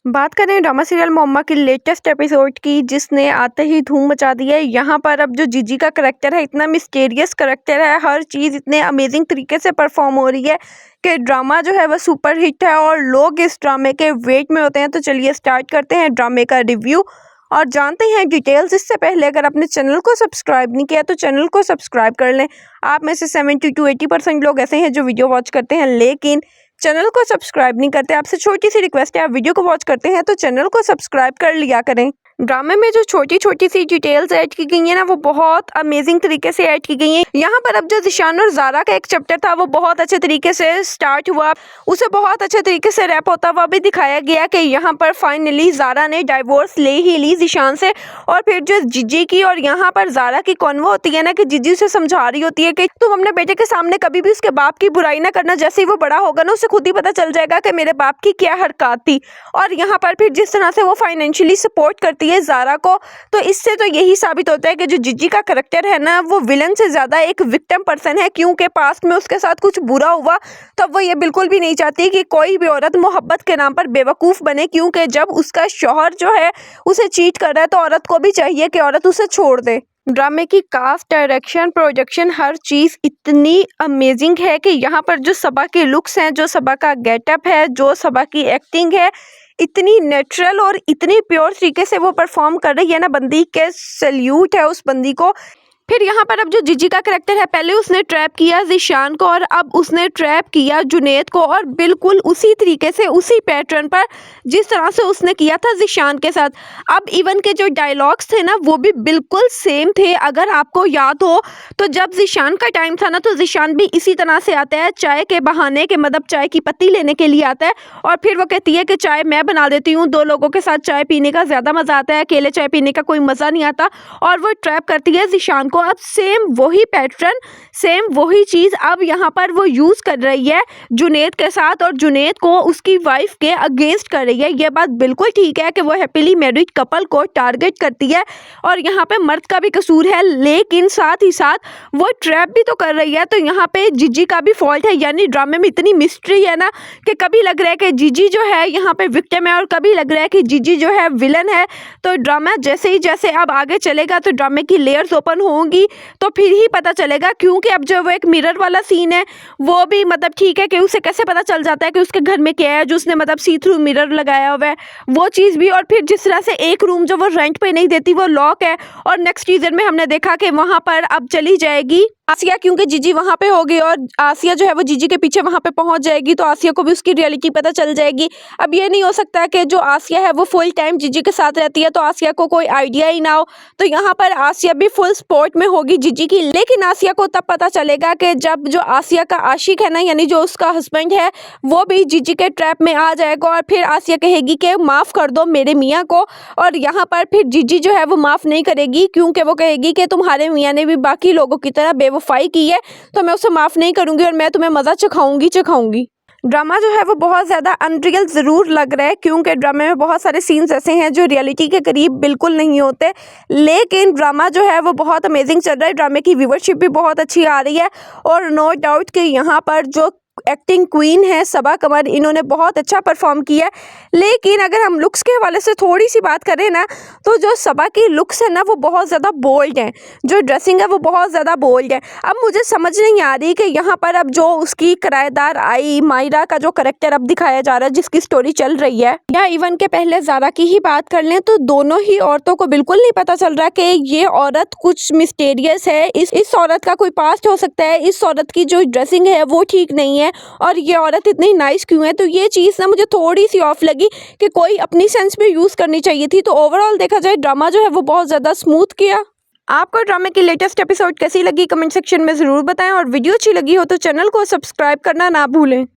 बात करें drama serial मोहम्मा की लेटेस्ट एपिसोड की, जिसने आते ही धूम मचा दी है। यहाँ पर अब जो जीजी का करैक्टर है, इतना मिस्टीरियस करैक्टर है, हर चीज़ इतने अमेजिंग तरीके से परफॉर्म हो रही है कि ड्रामा जो है वह सुपर हिट है और लोग इस ड्रामे के वेट में होते हैं। तो चलिए स्टार्ट करते हैं ड्रामे का रिव्यू और जानते हैं डिटेल्स। इससे पहले अगर आपने चैनल को सब्सक्राइब नहीं किया तो चैनल को सब्सक्राइब कर लें। आप में से 70 to 80% लोग ऐसे हैं जो वीडियो वॉच करते हैं लेकिन चैनल को सब्सक्राइब नहीं करते। आपसे छोटी सी रिक्वेस्ट है, आप वीडियो को वॉच करते हैं तो चैनल को सब्सक्राइब कर लिया करें। ड्रामे में जो छोटी छोटी सी डिटेल्स ऐड की गई है ना, वो बहुत अमेजिंग तरीके से ऐड की गई हैं। यहाँ पर अब जो ज़ीशान और ज़ारा का एक चैप्टर था वो बहुत अच्छे तरीके से स्टार्ट हुआ, उसे बहुत अच्छे तरीके से रैप होता हुआ भी दिखाया गया कि यहाँ पर फाइनली ज़ारा ने डाइवोर्स ले ही ली ज़ीशान से। और फिर जो जीजी की और यहाँ पर ज़ारा की कॉन्वो होती है ना, कि जीजी उसे समझा रही होती है कि तुम अपने बेटे के सामने कभी भी उसके बाप की बुराई ना करना, जैसे ही वो बड़ा होगा ना उसे खुद ही पता चल जाएगा कि मेरे बाप की क्या हरकत थी। और यहाँ पर फिर जिस तरह से वो फाइनेंशियली सपोर्ट करती है ज़ारा को, तो इससे तो यही साबित होता है कि जो जीजी का करैक्टर है ना, वो विलन से ज़्यादा एक विक्टिम पर्सन है, क्योंकि पास्ट में उसके साथ कुछ बुरा हुआ तो वो ये बिल्कुल भी नहीं चाहती कि कोई भी औरत मोहब्बत के नाम पर बेवकूफ़ बने, क्योंकि जब उसका शौहर जो है उसे चीट कर रहा है तो औरत को भी चाहिए कि औरत उसे छोड़ दे। ड्रामे की कास्ट, डायरेक्शन, प्रोडक्शन, हर चीज़ इतनी अमेजिंग है कि यहाँ पर जो सबा के लुक्स हैं, जो सबा का गेटअप है, जो सबा की एक्टिंग है, इतनी नेचुरल और इतनी प्योर तरीके से वो परफॉर्म कर रही है ना, बंदी के सैल्यूट है उस बंदी को। फिर यहाँ पर अब जो जीजी का करैक्टर है, पहले उसने ट्रैप किया ज़ीशान को और अब उसने ट्रैप किया जुनैद को, और बिल्कुल उसी तरीके से उसी पैटर्न पर जिस तरह से उसने किया था ज़ीशान के साथ। अब इवन के जो डायलॉग्स थे ना, वो भी बिल्कुल सेम थे। अगर आपको याद हो तो जब ज़ीशान का टाइम था ना, तो ज़ीशान भी इसी तरह से आता है, चाय के बहाने के, मतलब चाय की पत्ती लेने के लिए आता है और फिर वो कहती है कि चाय मैं बना देती हूँ, दो लोगों के साथ चाय पीने का ज़्यादा मज़ा आता है, अकेले चाय पीने का कोई मज़ा नहीं आता, और वो ट्रैप करती है ज़ीशान को। अब सेम वही पैटर्न, सेम वही चीज़ अब यहाँ पर वो यूज़ कर रही है जुनैद के साथ, और जुनैद को उसकी वाइफ के अगेंस्ट कर रही है। ये बात बिल्कुल ठीक है कि वो हैप्पीली मैरिड कपल को टारगेट करती है और यहाँ पे मर्द का भी कसूर है, लेकिन साथ ही साथ वो ट्रैप भी तो कर रही है। तो यहाँ पे जीजी का भी फॉल्ट है, यानी ड्रामे में इतनी मिस्ट्री है ना कि कभी लग रहा है कि जीजी जो है यहाँ पे विक्टिम है और कभी लग रहा है कि जीजी जो है विलन है। तो ड्रामा जैसे ही जैसे अब आगे चलेगा तो ड्रामे की लेयर्स ओपन होंगी तो फिर ही पता चलेगा, क्योंकि अब जो वो एक मिरर वाला सीन है वो भी मतलब ठीक है कि उसे कैसे पता चल जाता है कि उसके घर में क्या है, जो उसने मतलब सी थ्रू मिरर लगाया हुआ है वो चीज़ भी। और फिर जिस तरह से एक रूम जो वो रेंट पे नहीं देती वो लॉक है, और नेक्स्ट सीजन में हमने देखा कि वहाँ पर अब चली जाएगी आसिया, क्योंकि जीजी वहाँ पे होगी और आसिया जो है वो जीजी के पीछे वहाँ पे पहुँच जाएगी, तो आसिया को भी उसकी रियलिटी पता चल जाएगी। अब ये नहीं हो सकता कि जो आसिया है वो फुल टाइम जीजी के साथ रहती है तो आसिया को कोई आइडिया ही ना हो। तो यहाँ पर आसिया भी फुल सपोर्ट में होगी जीजी की, लेकिन आसिया को तब पता चलेगा कि जब जो आसिया का आशिक है ना, यानी जो उसका हस्बैंड है, वो भी जीजी के ट्रैप में आ जाएगा और फिर आसिया कहेगी कि माफ़ कर दो मेरे मियाँ को, और यहाँ पर फिर जीजी जो है वो माफ़ नहीं करेगी, क्योंकि वो कहेगी कि तुम्हारे मियाँ ने भी बाकी लोगों की तरह बेवफाई की है तो मैं उसे माफ़ नहीं करूँगी और मैं तुम्हें मज़ा चखाऊंगी। ड्रामा जो है वो बहुत ज़्यादा अनरियल ज़रूर लग रहा है, क्योंकि ड्रामे में बहुत सारे सीन्स ऐसे हैं जो रियलिटी के करीब बिल्कुल नहीं होते, लेकिन ड्रामा जो है वो बहुत अमेजिंग चल रहा है। ड्रामे की व्यूवरशिप भी बहुत अच्छी आ रही है और नो डाउट कि यहाँ पर जो एक्टिंग क्वीन है सबा कमर, इन्होंने बहुत अच्छा परफॉर्म किया है। लेकिन अगर हम लुक्स के हवाले से थोड़ी सी बात करें ना, तो जो सबा की लुक्स है ना वो बहुत ज़्यादा बोल्ड हैं, जो ड्रेसिंग है वो बहुत ज़्यादा बोल्ड है। अब मुझे समझ नहीं आ रही कि यहाँ पर अब जो उसकी किराएदार आई मायरा का जो करेक्टर अब दिखाया जा रहा है, जिसकी स्टोरी चल रही है, या इवन के पहले ज़ारा की ही बात कर लें, तो दोनों ही औरतों को बिल्कुल नहीं पता चल रहा कि ये औरत कुछ मिस्टीरियस है, इस औरत का कोई पास्ट हो सकता है, इस औरत की जो ड्रेसिंग है वो ठीक नहीं है और ये औरत इतनी नाइस क्यों है। तो ये चीज़ ना मुझे थोड़ी सी ऑफ लगी कि कोई अपनी सेंस भी यूज़ करनी चाहिए थी। तो ओवरऑल देखा जाए ड्रामा जो है वो बहुत ज़्यादा स्मूथ किया। आपको ड्रामे की लेटेस्ट एपिसोड कैसी लगी कमेंट सेक्शन में ज़रूर बताएं, और वीडियो अच्छी लगी हो तो चैनल को सब्सक्राइब करना ना भूलें।